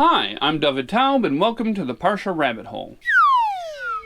Hi, I'm David Taub, and welcome to the Parshah Rabbit Hole,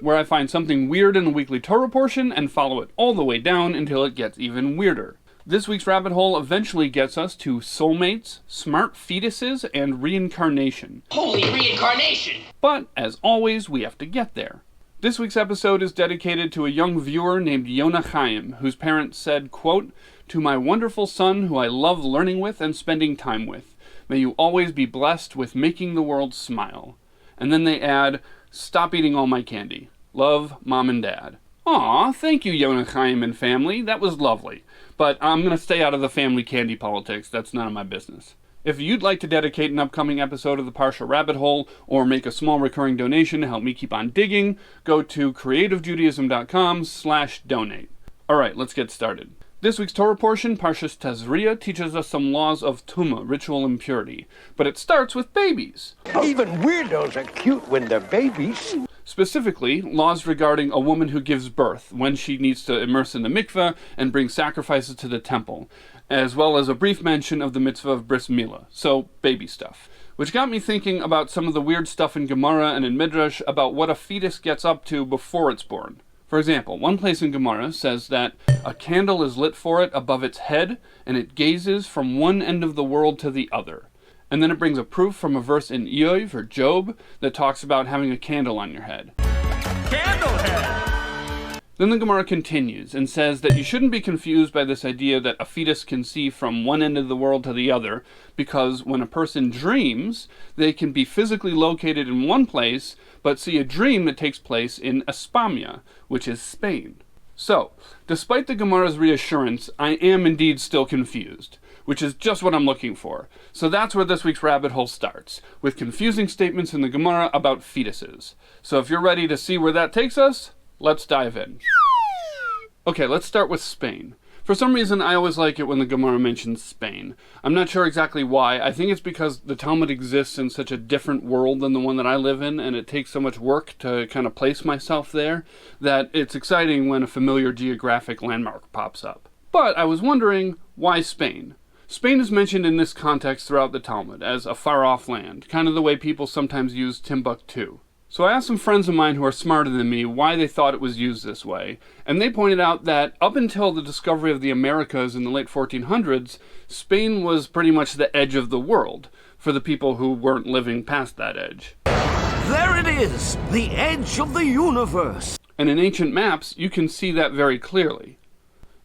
where I find something weird in the weekly Torah portion and follow it all the way down until it gets even weirder. This week's rabbit hole eventually gets us to soulmates, smart fetuses, and reincarnation. Holy reincarnation! But, as always, we have to get there. This week's episode is dedicated to a young viewer named Yonah Chaim, whose parents said, quote, "To my wonderful son who I love learning with and spending time with, may you always be blessed with making the world smile." And then they add, "Stop eating all my candy. Love, Mom and Dad." Aw, thank you, Yonah Chaim and family. That was lovely. But I'm going to stay out of the family candy politics. That's none of my business. If you'd like to dedicate an upcoming episode of the Parshah Rabbit Hole or make a small recurring donation to help me keep on digging, go to creativejudaism.com/donate. Alright, let's get started. This week's Torah portion, Parshas Tazria, teaches us some laws of Tumah, ritual impurity. But it starts with babies. Even weirdos are cute when they're babies. Specifically, laws regarding a woman who gives birth, when she needs to immerse in the mikveh and bring sacrifices to the temple, as well as a brief mention of the mitzvah of bris milah, so baby stuff. Which got me thinking about some of the weird stuff in Gemara and in Midrash about what a fetus gets up to before it's born. For example, one place in Gemara says that a candle is lit for it above its head, and it gazes from one end of the world to the other. And then it brings a proof from a verse in Eov, or Job, that talks about having a candle on your head. Candle head! Then the Gemara continues and says that you shouldn't be confused by this idea that a fetus can see from one end of the world to the other, because when a person dreams, they can be physically located in one place, but see a dream that takes place in España, which is Spain. So, despite the Gemara's reassurance, I am indeed still confused, which is just what I'm looking for. So that's where this week's rabbit hole starts, with confusing statements in the Gemara about fetuses. So if you're ready to see where that takes us, let's dive in. Okay, let's start with Spain. For some reason, I always like it when the Gemara mentions Spain. I'm not sure exactly why. I think it's because the Talmud exists in such a different world than the one that I live in, and it takes so much work to kind of place myself there, that it's exciting when a familiar geographic landmark pops up. But I was wondering, why Spain? Spain is mentioned in this context throughout the Talmud as a far-off land, kind of the way people sometimes use Timbuktu. So I asked some friends of mine who are smarter than me why they thought it was used this way, and they pointed out that up until the discovery of the Americas in the late 1400s, Spain was pretty much the edge of the world, for the people who weren't living past that edge. There it is, the edge of the universe. And in ancient maps, you can see that very clearly.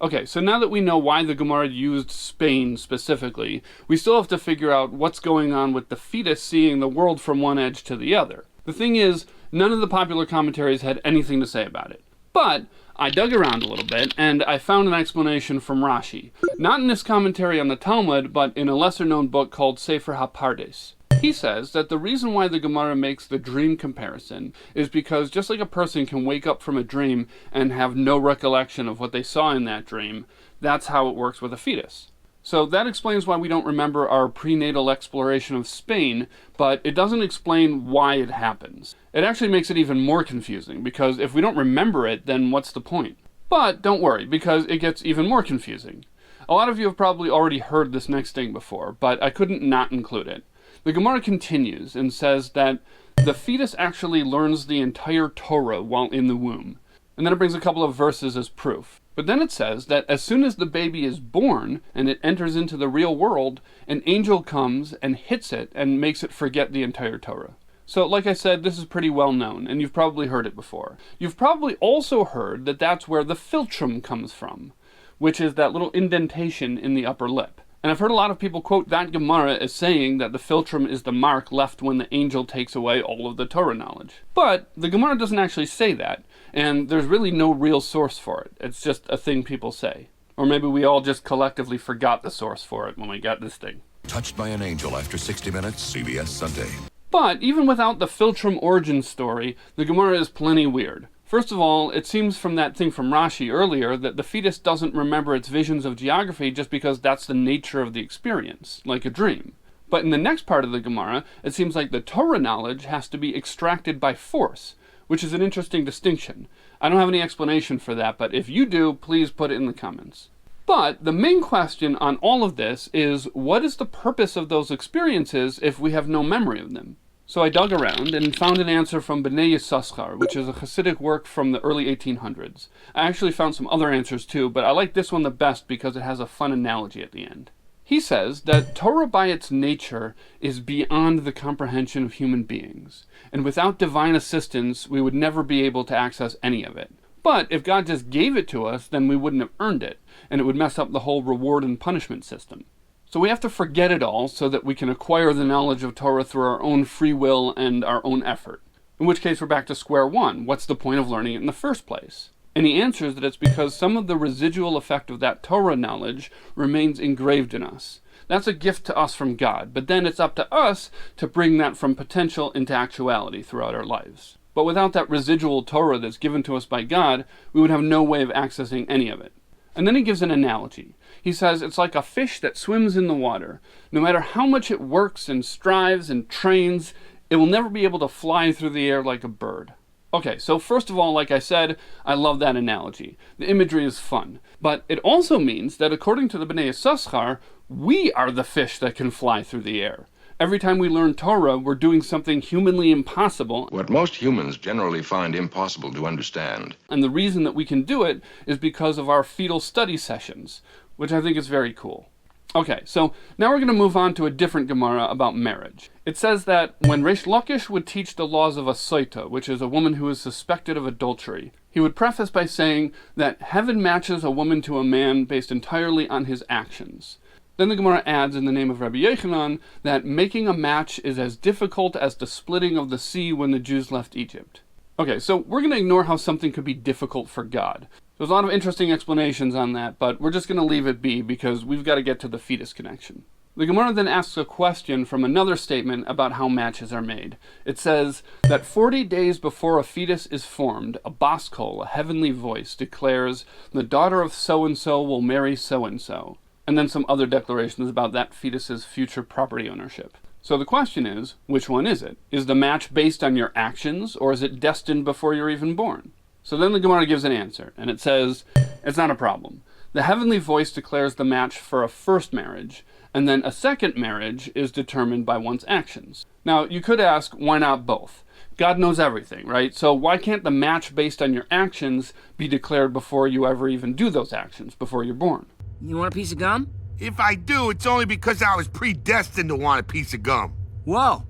Okay, so now that we know why the Gemara used Spain specifically, we still have to figure out what's going on with the fetus seeing the world from one edge to the other. The thing is, none of the popular commentaries had anything to say about it. But I dug around a little bit, and I found an explanation from Rashi. Not in this commentary on the Talmud, but in a lesser-known book called Sefer HaPardes. He says that the reason why the Gemara makes the dream comparison is because just like a person can wake up from a dream and have no recollection of what they saw in that dream, that's how it works with a fetus. So that explains why we don't remember our prenatal exploration of Spain, but it doesn't explain why it happens. It actually makes it even more confusing, because if we don't remember it, then what's the point? But don't worry, because it gets even more confusing. A lot of you have probably already heard this next thing before, but I couldn't not include it. The Gemara continues and says that the fetus actually learns the entire Torah while in the womb. And then it brings a couple of verses as proof. But then it says that as soon as the baby is born and it enters into the real world, an angel comes and hits it and makes it forget the entire Torah. So like I said, this is pretty well known, and you've probably heard it before. You've probably also heard that that's where the philtrum comes from, which is that little indentation in the upper lip. And I've heard a lot of people quote that Gemara as saying that the philtrum is the mark left when the angel takes away all of the Torah knowledge. But the Gemara doesn't actually say that, and there's really no real source for it. It's just a thing people say. Or maybe we all just collectively forgot the source for it when we got this thing. Touched by an Angel after 60 Minutes, CBS Sunday. But even without the philtrum origin story, the Gemara is plenty weird. First of all, it seems from that thing from Rashi earlier that the fetus doesn't remember its visions of geography just because that's the nature of the experience, like a dream. But in the next part of the Gemara, it seems like the Torah knowledge has to be extracted by force, which is an interesting distinction. I don't have any explanation for that, but if you do, please put it in the comments. But the main question on all of this is, what is the purpose of those experiences if we have no memory of them? So I dug around and found an answer from Bnei Yissaschar, which is a Hasidic work from the early 1800s. I actually found some other answers too, but I like this one the best because it has a fun analogy at the end. He says that Torah by its nature is beyond the comprehension of human beings, and without divine assistance we would never be able to access any of it. But if God just gave it to us, then we wouldn't have earned it, and it would mess up the whole reward and punishment system. So we have to forget it all so that we can acquire the knowledge of Torah through our own free will and our own effort. In which case we're back to square one. What's the point of learning it in the first place? And he answers that it's because some of the residual effect of that Torah knowledge remains engraved in us. That's a gift to us from God, but then it's up to us to bring that from potential into actuality throughout our lives. But without that residual Torah that's given to us by God, we would have no way of accessing any of it. And then he gives an analogy. He says it's like a fish that swims in the water. No matter how much it works and strives and trains, it will never be able to fly through the air like a bird. Okay, so first of all, like I said, I love that analogy. The imagery is fun. But it also means that according to the Bnei Yissaschar, we are the fish that can fly through the air. Every time we learn Torah, we're doing something humanly impossible. What most humans generally find impossible to understand. And the reason that we can do it is because of our fetal study sessions, which I think is very cool. Okay, so now we're going to move on to a different Gemara about marriage. It says that when Reish Lakish would teach the laws of a soita, which is a woman who is suspected of adultery, he would preface by saying that heaven matches a woman to a man based entirely on his actions. Then the Gemara adds in the name of Rabbi Yochanan that making a match is as difficult as the splitting of the sea when the Jews left Egypt. Okay, so we're going to ignore how something could be difficult for God. There's a lot of interesting explanations on that, but we're just going to leave it be because we've got to get to the fetus connection. The Gemara then asks a question from another statement about how matches are made. It says that 40 days before a fetus is formed, a bas kol, a heavenly voice, declares, "The daughter of so-and-so will marry so-and-so." And then some other declarations about that fetus's future property ownership. So the question is, which one is it? Is the match based on your actions, or is it destined before you're even born? So then the Gemara gives an answer, and it says, it's not a problem. The heavenly voice declares the match for a first marriage, and then a second marriage is determined by one's actions. Now, you could ask, why not both? God knows everything, right? So why can't the match based on your actions be declared before you ever even do those actions, before you're born? You want a piece of gum? If I do, it's only because I was predestined to want a piece of gum. Whoa.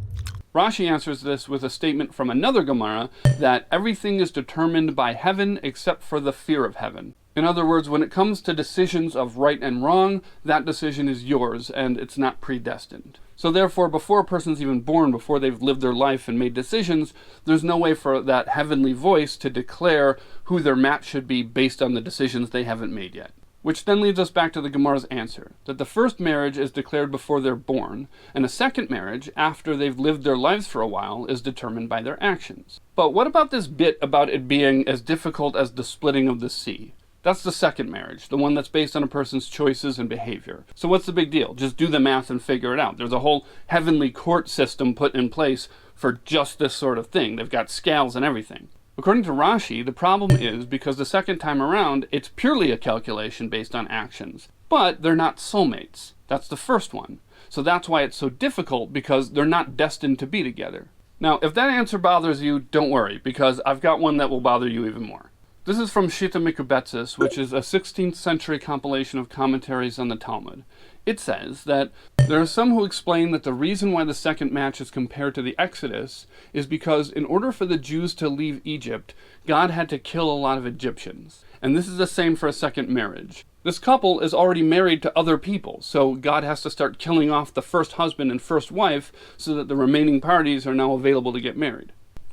Rashi answers this with a statement from another Gemara that everything is determined by heaven except for the fear of heaven. In other words, when it comes to decisions of right and wrong, that decision is yours and it's not predestined. So therefore, before a person's even born, before they've lived their life and made decisions, there's no way for that heavenly voice to declare who their match should be based on the decisions they haven't made yet. Which then leads us back to the Gemara's answer, that the first marriage is declared before they're born, and a second marriage, after they've lived their lives for a while, is determined by their actions. But what about this bit about it being as difficult as the splitting of the sea? That's the second marriage, the one that's based on a person's choices and behavior. So what's the big deal? Just do the math and figure it out. There's a whole heavenly court system put in place for just this sort of thing. They've got scales and everything. According to Rashi, the problem is because the second time around, it's purely a calculation based on actions. But they're not soulmates. That's the first one. So that's why it's so difficult, because they're not destined to be together. Now, if that answer bothers you, don't worry, because I've got one that will bother you even more. This is from Shita Mikubetzis, which is a 16th century compilation of commentaries on the Talmud. It says that there are some who explain that the reason why the second match is compared to the Exodus is because in order for the Jews to leave Egypt, God had to kill a lot of Egyptians. And this is the same for a second marriage. This couple is already married to other people, so God has to start killing off the first husband and first wife so that the remaining parties are now available to get married.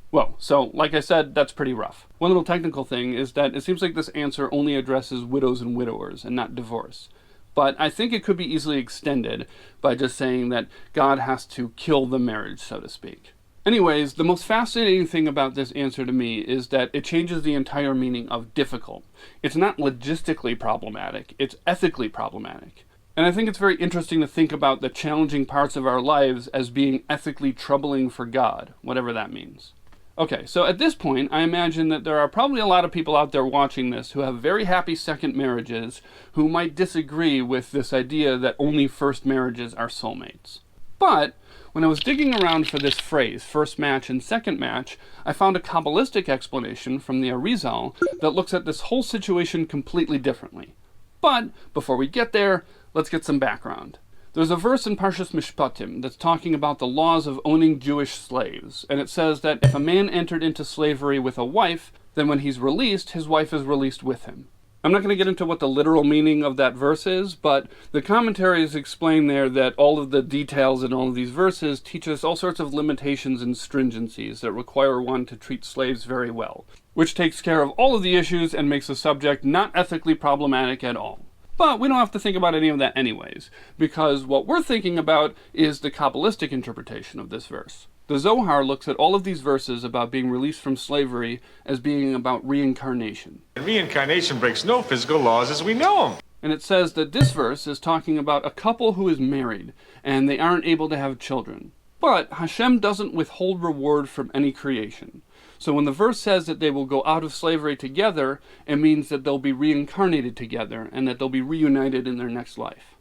Well, so, like I said, that's pretty rough. One little technical thing is that it seems like this answer only addresses widows and widowers and not divorce. But I think it could be easily extended by just saying that God has to kill the marriage, so to speak. Anyways, the most fascinating thing about this answer to me is that it changes the entire meaning of difficult. It's not logistically problematic, it's ethically problematic. And I think it's very interesting to think about the challenging parts of our lives as being ethically troubling for God, whatever that means. Okay, so at this point, I imagine that there are probably a lot of people out there watching this who have very happy second marriages who might disagree with this idea that only first marriages are soulmates. But when I was digging around for this phrase, first match and second match, I found a Kabbalistic explanation from the Arizal that looks at this whole situation completely differently. But before we get there, let's get some background. There's a verse in Parshas Mishpatim that's talking about the laws of owning Jewish slaves, and it says that if a man entered into slavery with a wife, then when he's released, his wife is released with him. I'm not going to get into what the literal meaning of that verse is, but the commentaries explain there that all of the details in all of these verses teach us all sorts of limitations and stringencies that require one to treat slaves very well, which takes care of all of the issues and makes the subject not ethically problematic at all. But we don't have to think about any of that anyways, because what we're thinking about is the Kabbalistic interpretation of this verse. The Zohar looks at all of these verses about being released from slavery as being about reincarnation. Reincarnation breaks no physical laws as we know them. And it says that this verse is talking about a couple who is married, and they aren't able to have children. But Hashem doesn't withhold reward from any creation. So when the verse says that they will go out of slavery together, it means that they'll be reincarnated together and that they'll be reunited in their next life.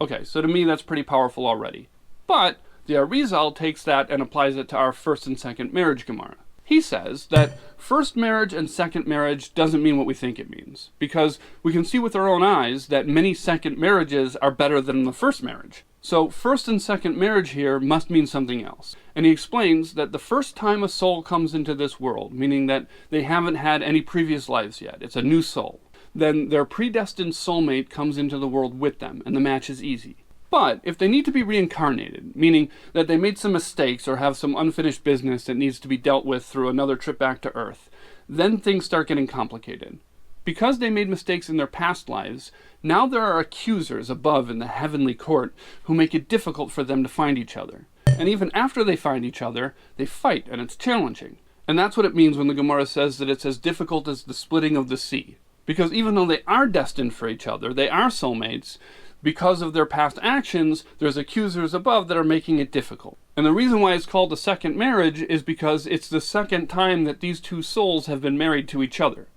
Okay, so to me that's pretty powerful already. But the Arizal takes that and applies it to our first and second marriage Gemara. He says that first marriage and second marriage doesn't mean what we think it means, because we can see with our own eyes that many second marriages are better than the first marriage. So first and second marriage here must mean something else. And he explains that the first time a soul comes into this world, meaning that they haven't had any previous lives yet, it's a new soul, then their predestined soulmate comes into the world with them, and the match is easy. But if they need to be reincarnated, meaning that they made some mistakes or have some unfinished business that needs to be dealt with through another trip back to Earth, then things start getting complicated. Because they made mistakes in their past lives, now there are accusers above in the heavenly court who make it difficult for them to find each other. And even after they find each other, they fight, and it's challenging. And that's what it means when the Gemara says that it's as difficult as the splitting of the sea. Because even though they are destined for each other, they are soulmates, because of their past actions, there's accusers above that are making it difficult. And the reason why it's called a second marriage is because it's the second time that these two souls have been married to each other.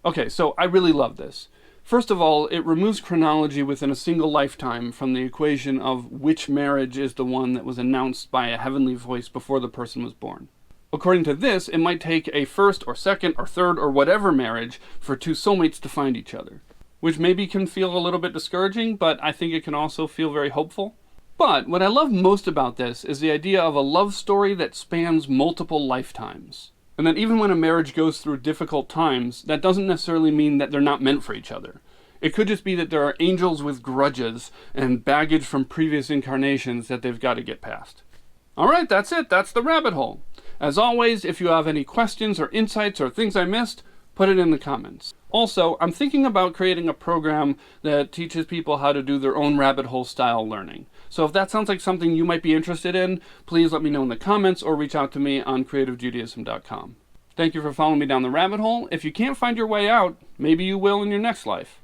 Okay, so I really love this. First of all, it removes chronology within a single lifetime from the equation of which marriage is the one that was announced by a heavenly voice before the person was born. According to this, it might take a first or second or third or whatever marriage for two soulmates to find each other, which maybe can feel a little bit discouraging, but I think it can also feel very hopeful. But what I love most about this is the idea of a love story that spans multiple lifetimes. And that even when a marriage goes through difficult times, that doesn't necessarily mean that they're not meant for each other. It could just be that there are angels with grudges and baggage from previous incarnations that they've got to get past. Alright, that's it. That's the rabbit hole. As always, if you have any questions or insights or things I missed, put it in the comments. Also, I'm thinking about creating a program that teaches people how to do their own rabbit hole style learning. So if that sounds like something you might be interested in, please let me know in the comments or reach out to me on creativejudaism.com. Thank you for following me down the rabbit hole. If you can't find your way out, maybe you will in your next life.